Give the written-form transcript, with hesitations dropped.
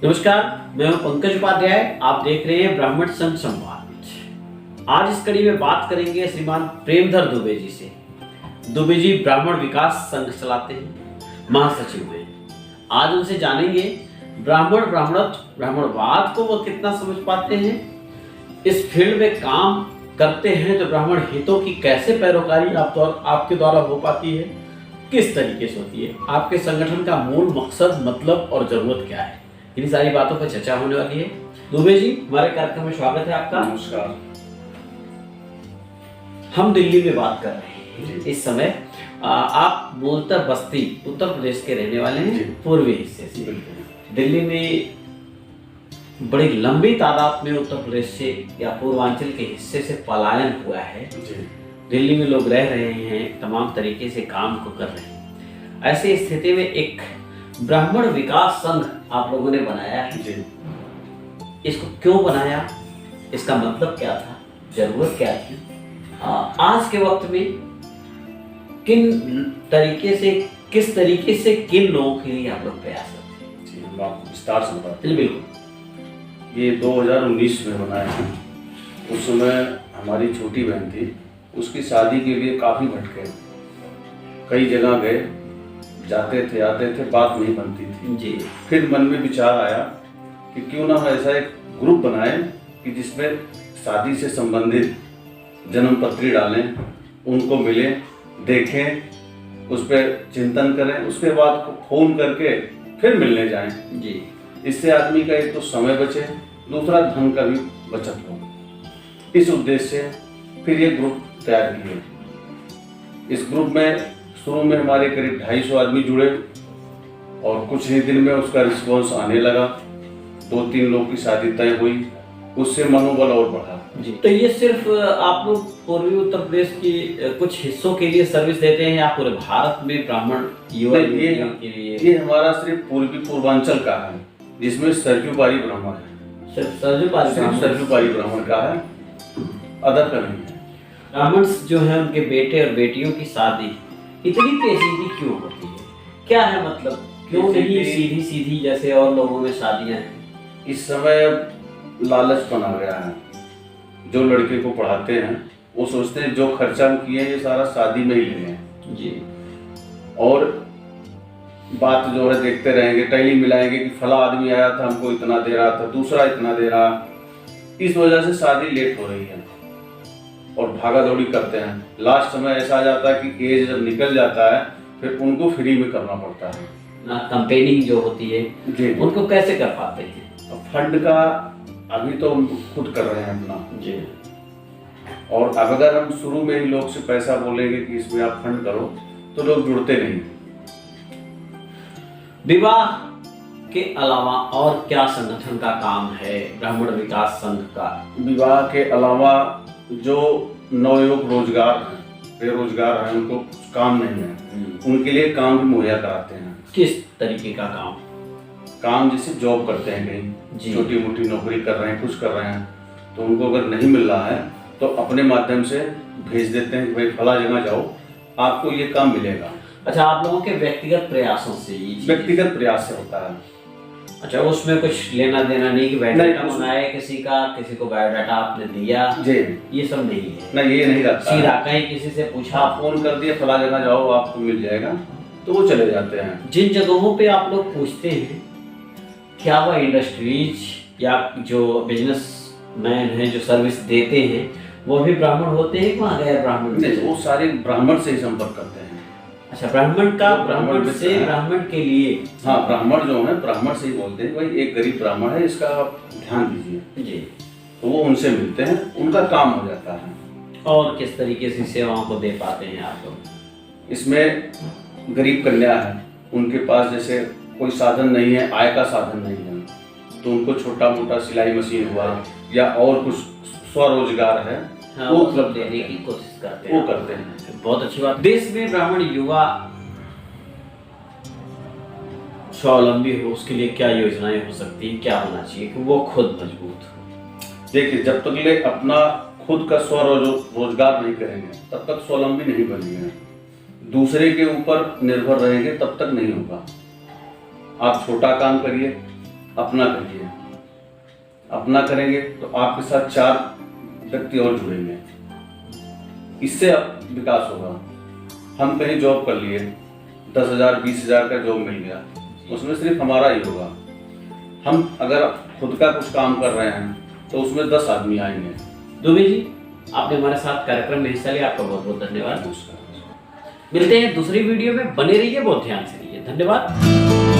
नमस्कार, मैं हूं पंकज उपाध्याय। आप देख रहे हैं ब्राह्मण संघ संवाद। आज इस कड़ी में बात करेंगे श्रीमान प्रेमधर दुबे जी से। दुबे जी ब्राह्मण विकास संघ चलाते हैं, महासचिव हैं। आज उनसे जानेंगे ब्राह्मणत्व, ब्राह्मणवाद को वो कितना समझ पाते हैं, इस फील्ड में काम करते हैं तो ब्राह्मण हितों की कैसे पैरोकारी आपके द्वारा हो पाती है, किस तरीके से होती है, आपके संगठन का मूल मकसद, मतलब और जरूरत क्या है, इन सारी बातों पर चर्चा होने वाली है। दुबे जी, हमारे कार्यक्रम में स्वागत है आपका। नमस्कार। हम दिल्ली में बात कर रहे हैं इस समय। आप मूलतः बस्ती उत्तर प्रदेश के रहने वाले हैं, पूर्वी हिस्से से। दिल्ली में बड़ी लंबी तादाद में उत्तर प्रदेश से या पूर्वांचल के हिस्से से पलायन हुआ है। दिल्ली में लोग रह रहे हैं, तमाम तरीके से काम को कर रहे हैं। ऐसी स्थिति में एक ब्राह्मण विकास संघ आप लोगों ने बनाया है। इसको क्यों बनाया, इसका मतलब क्या था, जरूरत क्या थी, आज के वक्त में किस तरीके से किन लोगों के लिए आप लोग प्रयास करते हैं? जी, हम आपको विस्तार से बताते हैं। बिल्कुल। ये 2019 में बनाया है। उस समय हमारी छोटी बहन थी, उसकी शादी के लिए काफ़ी भटके, कई जगह गए, जाते थे आते थे, बात नहीं बनती थी जी। फिर मन में विचार आया कि क्यों ना ऐसा एक ग्रुप बनाएं कि जिसमें शादी से संबंधित जन्म पत्री डालें, उनको मिलें, देखें, उस पर चिंतन करें, उसके बाद फ़ोन करके फिर मिलने जाएं। जी। इससे आदमी का एक तो समय बचे, दूसरा धन का भी बचत हो। इस उद्देश्य से फिर ये ग्रुप तैयार किए। इस ग्रुप में शुरू में हमारे करीब 250 आदमी जुड़े और कुछ ही दिन में उसका रिस्पॉन्स आने लगा। 2-3 लोग की शादी तय हुई, उससे मनोबल और बढ़ा। जी। तो ये सिर्फ आप लोग पूर्वी उत्तर प्रदेश की कुछ हिस्सों के लिए सर्विस देते हैं या पूरे भारत में ब्राह्मण युवा के लिए? ये हमारा सिर्फ पूर्वांचल का है, जिसमें सरजू पारी ब्राह्मण है। सिर्फ सरजू पारी ब्राह्मण का है, अदर का नहीं है। ब्राह्मण जो है उनके बेटे और बेटियों की शादी इतनी पेचीदगी क्यों होती है, क्या है मतलब, क्यों नहीं सीधी सीधी जैसे और लोगों में शादियां हैं? इस समय लालचपन आ गया है। जो लड़के को पढ़ाते हैं वो सोचते हैं जो खर्चा हम किए ये सारा शादी में ही लेंगे जी, और बात जो है देखते रहेंगे, टैली मिलाएंगे कि फला आदमी आया था हमको इतना दे रहा था, दूसरा इतना दे रहा। इस वजह से शादी लेट हो रही है और भागा दौड़ी करते हैं। लास्ट समय ऐसा आ जाता है कि एज जब निकल जाता है फिर उनको फ्री में करना पड़ता है ना। कंपेनिंग जो होती है जी, उनको कैसे कर पाते हैं? फंड का अभी तो हम खुद कर रहे हैं अपना जी। और अब अगर हम शुरू में ही लोग से पैसा बोलेंगे कि इसमें आप फंड करो तो लोग जुड़ते नहीं। विवाह के अलावा और क्या संगठन का काम है ब्राह्मण विकास संघ का? विवाह के अलावा जो नवयुवक रोजगार हैं, बेरोजगार हैं, उनको काम नहीं है, उनके लिए काम भी मुहैया कराते हैं। किस तरीके का काम? काम जैसे जॉब करते हैं, कहीं छोटी मोटी नौकरी कर रहे हैं, कुछ कर रहे हैं, तो उनको अगर नहीं मिल रहा है तो अपने माध्यम से भेज देते हैं कि भाई फला जगह जाओ, आपको ये काम मिलेगा। अच्छा, आप लोगों के व्यक्तिगत प्रयासों से? व्यक्तिगत प्रयास से होता है। अच्छा, उसमें कुछ लेना देना नहीं कि बायोडाटा मंगाए किसी को बायोडाटा आपने दिया जी, ये सब नहीं है ना, ये नहीं रहता। सीधा कहीं किसी से पूछा, फोन कर दिया फला जगह जाओ आपको मिल जाएगा, तो वो चले जाते हैं। जिन जगहों पे आप लोग पूछते हैं, क्या वह इंडस्ट्रीज या जो बिजनेस मैन हैं जो सर्विस देते हैं वो भी ब्राह्मण होते हैं? वहाँ गैर ब्राह्मण? वो सारे ब्राह्मण से ही संपर्क करते हैं। अच्छा, ब्राह्मण से ब्राह्मण के लिए? हाँ, ब्राह्मण जो है ब्राह्मण से ही बोलते हैं, भाई एक गरीब ब्राह्मण है, इसका आप ध्यान दीजिए जी, तो वो उनसे मिलते हैं, उनका काम हो जाता है। और किस तरीके से सेवाओं को दे पाते हैं आप लोग? इसमें गरीब कन्या है, उनके पास जैसे कोई साधन नहीं है, आय का साधन नहीं है, तो उनको छोटा मोटा सिलाई मशीन हुआ या और कुछ स्वरोजगार है, हाँ, वो उपलब्ध देने की कोशिश करते हैं। वो करते हैं। बहुत अच्छी बात। देश में ब्राह्मण युवा स्वावलंबी हो, उसके लिए क्या योजनाएं हो सकती है, क्या होना चाहिए कि वो खुद मजबूत हो? देखिए, जब तक ले अपना खुद का स्वरोजगार नहीं करेंगे तब तक स्वावलंबी नहीं बनेंगे। दूसरे के ऊपर निर्भर रहेंगे तब तक नहीं होगा। आप छोटा काम करिए, अपना करिए। अपना करेंगे तो आपके साथ 4 व्यक्ति और जुड़ेंगे, इससे विकास होगा। हम कहीं जॉब कर लिए, 10,000 20,000 का जॉब मिल गया, उसमें सिर्फ हमारा ही होगा। हम अगर खुद का कुछ काम कर रहे हैं तो उसमें 10 आदमी आएंगे। दुबे जी, आपने हमारे साथ कार्यक्रम में हिस्सा लिया, आपका बहुत बहुत धन्यवाद। मिलते हैं दूसरी वीडियो में, बने रहिए, बहुत ध्यान से रहिए। धन्यवाद।